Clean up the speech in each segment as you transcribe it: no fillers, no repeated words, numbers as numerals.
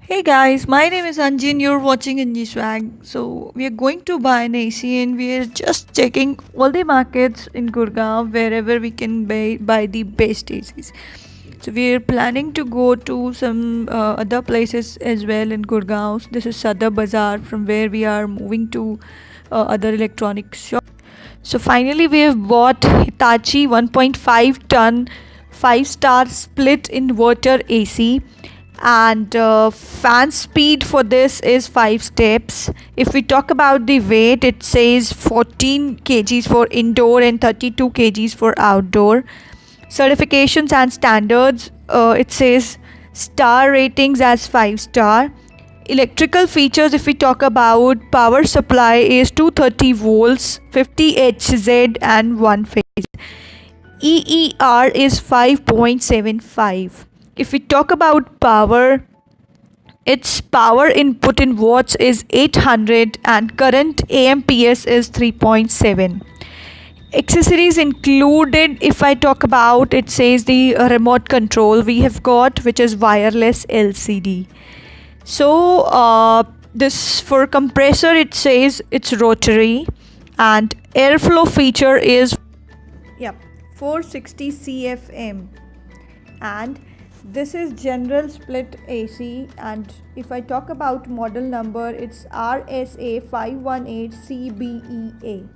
Hey guys, my name is Anji and you're watching Anji Swag. So we are going to buy an AC and we are just checking all the markets in Gurgaon wherever we can buy the best ACs. So we are planning to go to some other places as well in Gurgaon. This is Sadar Bazaar from where we are moving to other electronic shop. So finally we have bought Hitachi 1.5 ton 5-star split inverter AC, and fan speed for this is 5 steps. If we talk about the weight, it says 14 kgs for indoor and 32 kgs for outdoor. Certifications and standards, it says star ratings as 5 star. Electrical features, if we talk about, power supply is 230 volts, 50 Hz and 1 phase. EER is 5.75. If we talk about power, its power input in watts is 800 and current amps is 3.7. Accessories included, if I talk about, it says the remote control we have got, which is wireless LCD. So this for compressor, it says it's rotary, and airflow feature is 460 cfm, and this is general split AC. And if I talk about model number, it's RSA 518CBEA.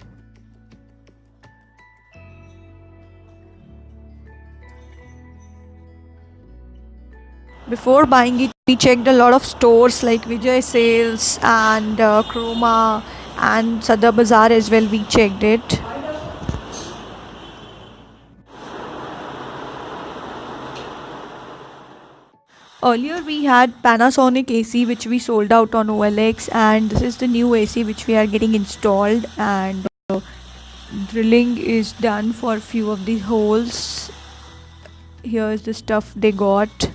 Before buying it, we checked a lot of stores like Vijay Sales and Chroma and Sadar Bazaar as well. We checked it. Earlier we had Panasonic AC which we sold out on OLX, and this is the new AC which we are getting installed, and drilling is done for a few of the holes. Here's the stuff they got.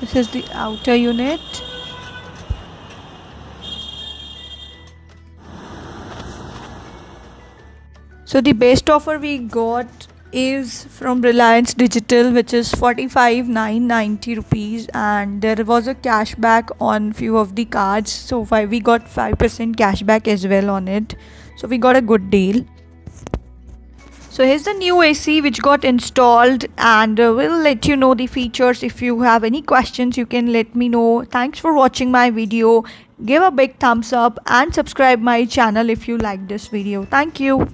This is the outer unit. So the best offer we got is from Reliance Digital, which is 45,990 rupees, and there was a cashback on few of the cards. So we got 5% cashback as well on it. So we got a good deal. So here's the new AC which got installed, and we'll let you know the features. If you have any questions, you can let me know. Thanks for watching my video. Give a big thumbs up and subscribe my channel if you like this video. Thank you.